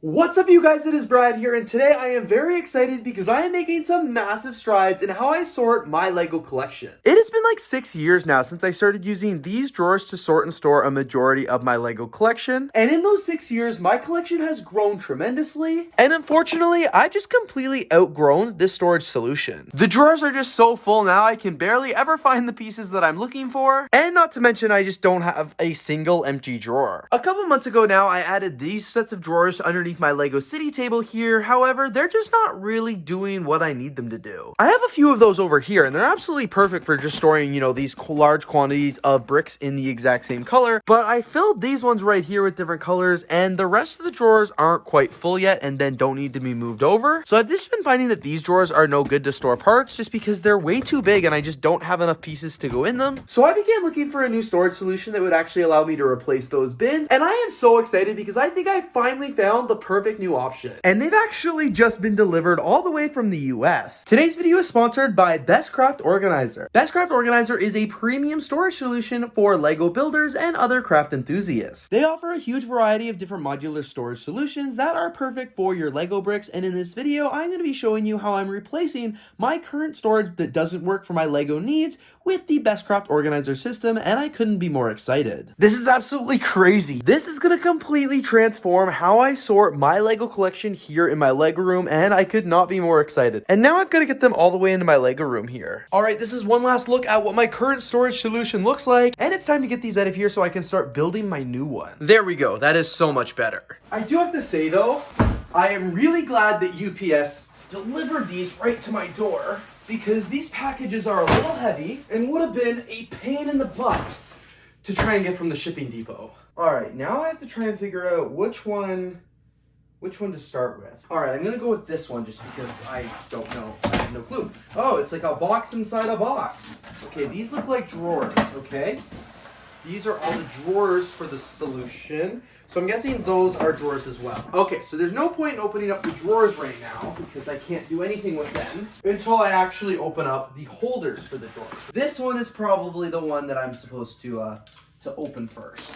What's up, you guys? It is Brad here, and today I am very excited because I am making some massive strides in how I sort my Lego collection. It has been like 6 years now since I started using these drawers to sort and store a majority of my Lego collection, and in those 6 years, my collection has grown tremendously, and unfortunately, I just completely outgrown this storage solution. The drawers are just so full now, I can barely ever find the pieces that I'm looking for, and not to mention, I just don't have a single empty drawer. A couple months ago now, I added these sets of drawers underneath my Lego City table here. However, they're just not really doing what I need them to do. I have a few of those over here, and they're absolutely perfect for just storing, these large quantities of bricks in the exact same color, but I filled these ones right here with different colors, and the rest of the drawers aren't quite full yet and then don't need to be moved over. So I've just been finding that these drawers are no good to store parts just because they're way too big and I just don't have enough pieces to go in them. So I began looking for a new storage solution that would actually allow me to replace those bins, and I am so excited because I think I finally found the perfect new option. And they've actually just been delivered all the way from the US. Today's video is sponsored by Best Craft Organizer. Best Craft Organizer is a premium storage solution for Lego builders and other craft enthusiasts. They offer a huge variety of different modular storage solutions that are perfect for your Lego bricks, and in this video I'm going to be showing you how I'm replacing my current storage that doesn't work for my Lego needs with the Best Craft Organizer system, and I couldn't be more excited. This is absolutely crazy. This is going to completely transform how I sort my Lego collection here in my Lego room, and I could not be more excited. And now I've got to get them all the way into my Lego room here. Alright, this is one last look at what my current storage solution looks like, and it's time to get these out of here so I can start building my new one. There we go. That is so much better. I do have to say though, I am really glad that UPS delivered these right to my door, because these packages are a little heavy and would have been a pain in the butt to try and get from the shipping depot. Alright, now I have to try and figure out which one to start with. Alright, I'm gonna go with this one just because I don't know. I have no clue. Oh, it's like a box inside a box. Okay, these look like drawers, okay? These are all the drawers for the solution. So I'm guessing those are drawers as well. Okay, so there's no point in opening up the drawers right now because I can't do anything with them until I actually open up the holders for the drawers. This one is probably the one that I'm supposed to open first.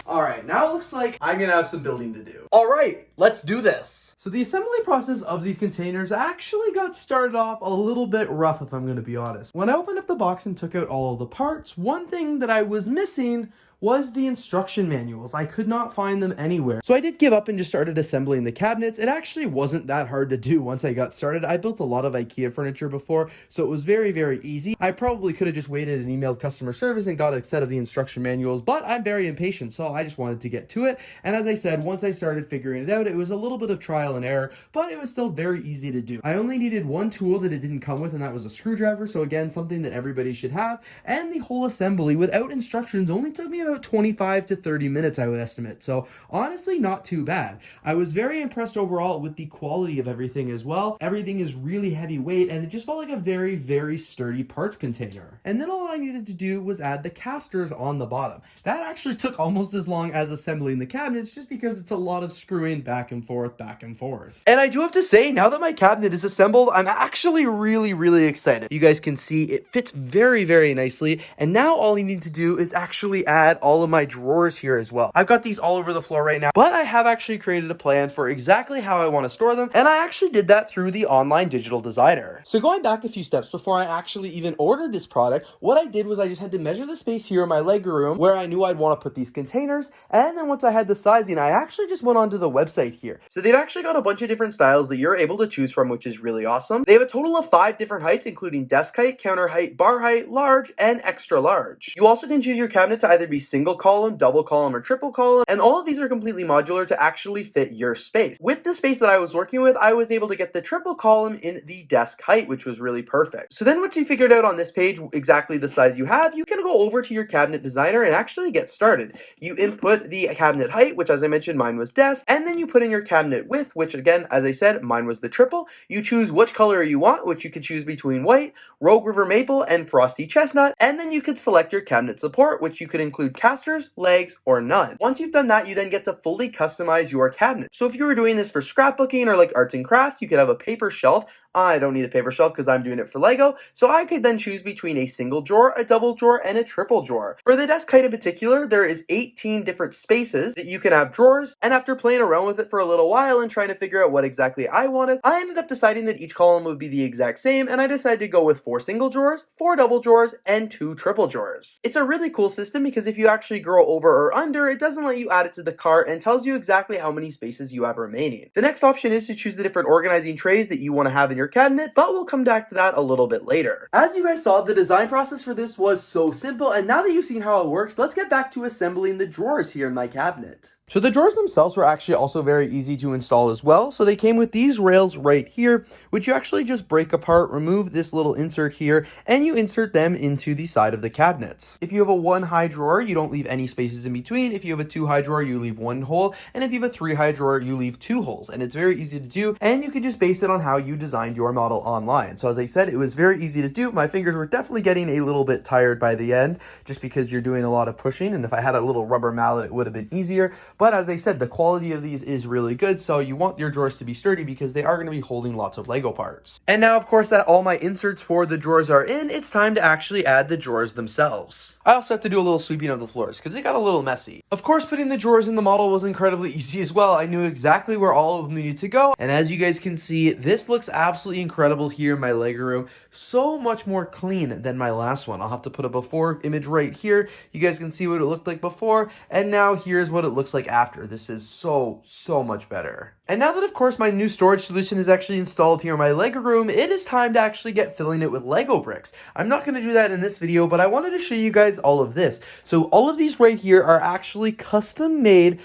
Alright, now it looks like I'm gonna have some building to do. Alright, let's do this. So the assembly process of these containers actually got started off a little bit rough, if I'm gonna be honest. When I opened up the box and took out all of the parts, one thing that I was missing was the instruction manuals. I could not find them anywhere. So I did give up and just started assembling the cabinets. It actually wasn't that hard to do once I got started. I built a lot of IKEA furniture before, so it was very, very easy. I probably could have just waited and emailed customer service and got a set of the instruction manuals, but I'm very impatient, so I just wanted to get to it. And as I said, once I started figuring it out, it was a little bit of trial and error, but it was still very easy to do. I only needed one tool that it didn't come with, and that was a screwdriver. So again, something that everybody should have. And the whole assembly without instructions only took me about 25 to 30 minutes, I would estimate. So honestly, not too bad. I was very impressed overall with the quality of everything as well. Everything is really heavyweight, and it just felt like a very, very sturdy parts container. And then all I needed to do was add the casters on the bottom. That actually took almost as long as assembling the cabinets, just because it's a lot of screwing back and forth, back and forth. And I do have to say, now that my cabinet is assembled, I'm actually really, really excited. You guys can see it fits very, very nicely. And now all I need to do is actually add all of my drawers here as well. I've got these all over the floor right now, but I have actually created a plan for exactly how I want to store them, and I actually did that through the online digital designer. So going back a few steps before I actually even ordered this product, what I did was I just had to measure the space here in my Lego room where I knew I'd want to put these containers, and then once I had the sizing, I actually just went onto the website here. So they've actually got a bunch of different styles that you're able to choose from, which is really awesome. They have a total of 5 different heights, including desk height, counter height, bar height, large, and extra large. You also can choose your cabinet to either be single column, double column, or triple column, and all of these are completely modular to actually fit your space. With the space that I was working with, I was able to get the triple column in the desk height, which was really perfect. So then once you figured out on this page exactly the size you have, you can go over to your cabinet designer and actually get started. You input the cabinet height, which as I mentioned, mine was desk, and then you put in your cabinet width, which again, as I said, mine was the triple. You choose which color you want, which you could choose between white, Rogue River Maple, and Frosty Chestnut, and then you could select your cabinet support, which you could include casters, legs, or none. Once you've done that, you then get to fully customize your cabinet. So if you were doing this for scrapbooking or like arts and crafts, you could have a paper shelf. I don't need a paper shelf because I'm doing it for Lego, so I could then choose between a single drawer, a double drawer, and a triple drawer. For the desk height in particular, there is 18 different spaces that you can have drawers, and after playing around with it for a little while and trying to figure out what exactly I wanted, I ended up deciding that each column would be the exact same, and I decided to go with 4 single drawers, 4 double drawers, and 2 triple drawers. It's a really cool system because if you actually grow over or under, it doesn't let you add it to the cart and tells you exactly how many spaces you have remaining. The next option is to choose the different organizing trays that you want to have in your cabinet, but we'll come back to that a little bit later. As you guys saw, the design process for this was so simple, and now that you've seen how it works, let's get back to assembling the drawers here in my cabinet. So the drawers themselves were actually also very easy to install as well. So they came with these rails right here, which you actually just break apart, remove this little insert here, and you insert them into the side of the cabinets. If you have a 1 high drawer, you don't leave any spaces in between. If you have a 2 high drawer, you leave 1 hole. And if you have a 3 high drawer, you leave 2 holes. And it's very easy to do. And you can just base it on how you designed your model online. So as I said, it was very easy to do. My fingers were definitely getting a little bit tired by the end, just because you're doing a lot of pushing. And if I had a little rubber mallet, it would have been easier. But as I said, the quality of these is really good, so you want your drawers to be sturdy because they are going to be holding lots of Lego parts. And now, of course, that all my inserts for the drawers are in, it's time to actually add the drawers themselves. I also have to do a little sweeping of the floors because it got a little messy. Of course, putting the drawers in the model was incredibly easy as well. I knew exactly where all of them needed to go, and as you guys can see, this looks absolutely incredible here in my Lego room. So much more clean than my last one. I'll have to put a before image right here. You guys can see what it looked like before, and now here's what it looks like after. This is so much better. And now that, of course, my new storage solution is actually installed here in my Lego room, it is time to actually get filling it with Lego bricks. I'm not going to do that in this video, but I wanted to show you guys all of this. So all of these right here are actually custom made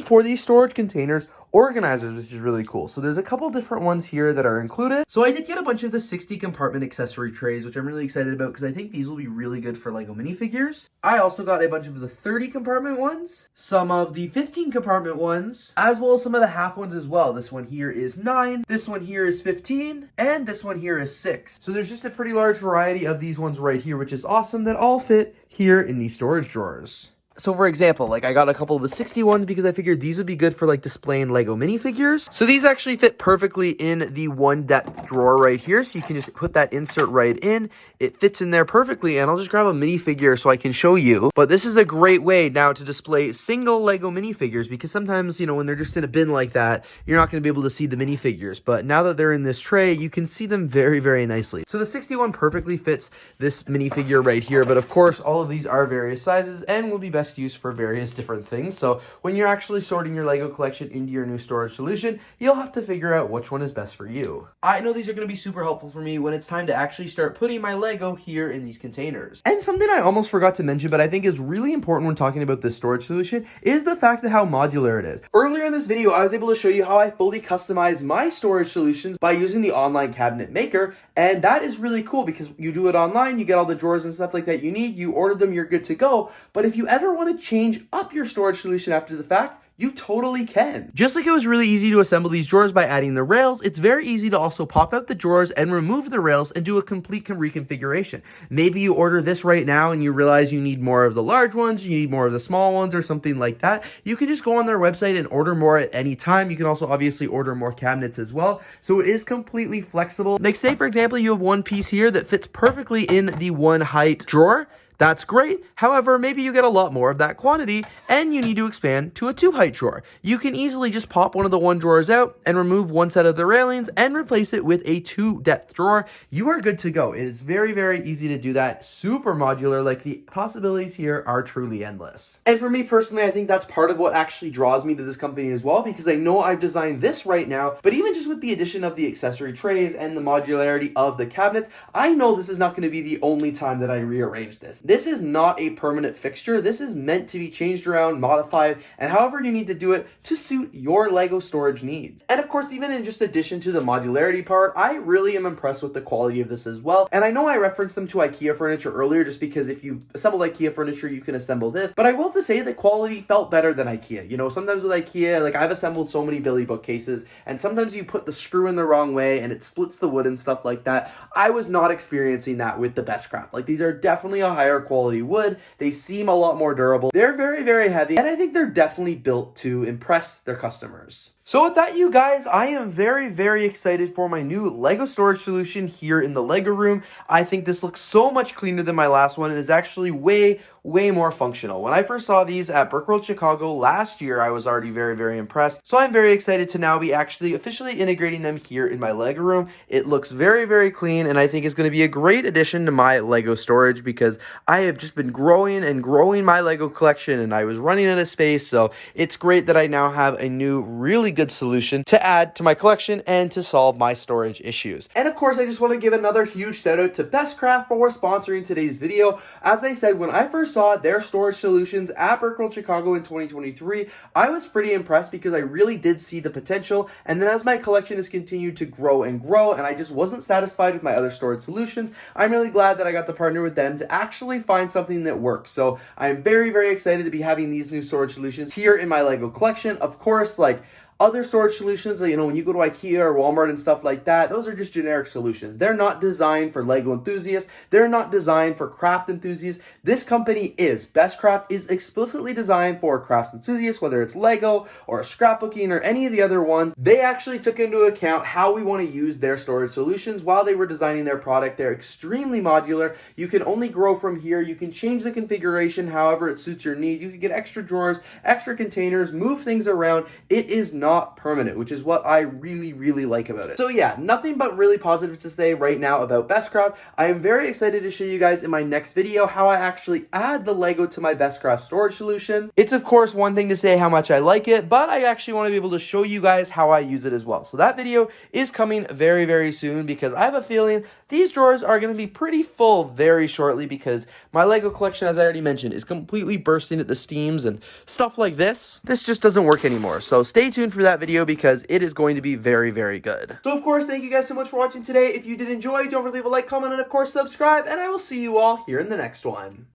for these storage containers organizers, which is really cool. So there's a couple different ones here that are included. So I did get a bunch of the 60 compartment accessory trays, which I'm really excited about because I think these will be really good for Lego minifigures. I also got a bunch of the 30 compartment ones, some of the 15 compartment ones, as well as some of the half ones as well. This one here is 9, this one here is 15, and this one here is 6. So there's just a pretty large variety of these ones right here, which is awesome, that all fit here in these storage drawers. So for example, like I got a couple of the 60 ones because I figured these would be good for like displaying Lego minifigures. So these actually fit perfectly in the 1 depth drawer right here. So you can just put that insert right in. It fits in there perfectly, and I'll just grab a minifigure so I can show you. But this is a great way now to display single Lego minifigures, because sometimes, you know, when they're just in a bin like that, you're not going to be able to see the minifigures. But now that they're in this tray, you can see them very nicely. So the 61 perfectly fits this minifigure right here. But of course, all of these are various sizes and will be best used for various different things. So when you're actually sorting your Lego collection into your new storage solution, you'll have to figure out which one is best for you. I know these are going to be super helpful for me when it's time to actually start putting my Lego here in these containers. And something I almost forgot to mention, but I think is really important when talking about this storage solution, is the fact that how modular it is. Earlier in this video, I was able to show you how I fully customize my storage solutions by using the online cabinet maker, and that is really cool because you do it online, you get all the drawers and stuff like that you need, you order them, you're good to go. But if you ever want to change up your storage solution after the fact, you totally can. Just like it was really easy to assemble these drawers by adding the rails, it's very easy to also pop out the drawers and remove the rails and do a complete reconfiguration. Maybe you order this right now and you realize you need more of the large ones, you need more of the small ones, or something like that. You can just go on their website and order more at any time. You can also obviously order more cabinets as well. So it is completely flexible. Like say, for example, you have one piece here that fits perfectly in the 1 height drawer. That's great. However, maybe you get a lot more of that quantity and you need to expand to a 2 height drawer. You can easily just pop one of the 1 drawers out and remove one set of the railings and replace it with a 2 depth drawer. You are good to go. It is very easy to do that. Super modular. Like, the possibilities here are truly endless. And for me personally, I think that's part of what actually draws me to this company as well, because I know I've designed this right now, but even just with the addition of the accessory trays and the modularity of the cabinets, I know this is not going to be the only time that I rearrange this. This is not a permanent fixture. This is meant to be changed around, modified, and however you need to do it to suit your Lego storage needs. And of course, even in just addition to the modularity part, I really am impressed with the quality of this as well. And I know I referenced them to IKEA furniture earlier, just because if you assemble IKEA furniture, you can assemble this. But I will have to say the quality felt better than IKEA. You know, sometimes with IKEA, like I've assembled so many Billy bookcases, and sometimes you put the screw in the wrong way and it splits the wood and stuff like that. I was not experiencing that with the Best Craft. Like, these are definitely a higher higher quality wood. They seem a lot more durable. They're very, very heavy, and I think they're definitely built to impress their customers. So with that, you guys, I am very, very excited for my new Lego storage solution here in the Lego room. I think this looks so much cleaner than my last one. It is actually way more functional. When I first saw these at BrickWorld Chicago last year, I was already very, very impressed. So I'm very excited to now be actually officially integrating them here in my Lego room. It looks very, very clean, and I think it's going to be a great addition to my Lego storage because I have just been growing and growing my Lego collection, and I was running out of space. So it's great that I now have a new, really good solution to add to my collection and to solve my storage issues. And of course, I just want to give another huge shout out to Best Craft for sponsoring today's video. As I said, when I first saw their storage solutions at BrickWorld Chicago in 2023, I was pretty impressed because I really did see the potential. And then as my collection has continued to grow and grow, and I just wasn't satisfied with my other storage solutions, I'm really glad that I got to partner with them to actually find something that works. So I'm very, very excited to be having these new storage solutions here in my Lego collection. Of course, like other storage solutions, you know, when you go to IKEA or Walmart and stuff like that, those are just generic solutions. They're not designed for Lego enthusiasts. They're not designed for craft enthusiasts. This company is. Best Craft is explicitly designed for craft enthusiasts, whether it's Lego or scrapbooking or any of the other ones. They actually took into account how we want to use their storage solutions while they were designing their product. They're extremely modular. You can only grow from here. You can change the configuration however it suits your need. You can get extra drawers, extra containers, move things around. It is not permanent, which is what I really, really like about it. So yeah, nothing but really positive to say right now about Best Craft. I am very excited to show you guys in my next video how I actually add the Lego to my Best Craft storage solution. It's of course one thing to say how much I like it, but I actually want to be able to show you guys how I use it as well. So that video is coming very, very soon because I have a feeling these drawers are going to be pretty full very shortly because my Lego collection, as I already mentioned, is completely bursting at the seams and stuff like this. This just doesn't work anymore. So stay tuned for that video because it is going to be very, very good. So of course, thank you guys so much for watching today. If you did enjoy, don't forget to leave a like, comment, and of course subscribe, and I will see you all here in the next one.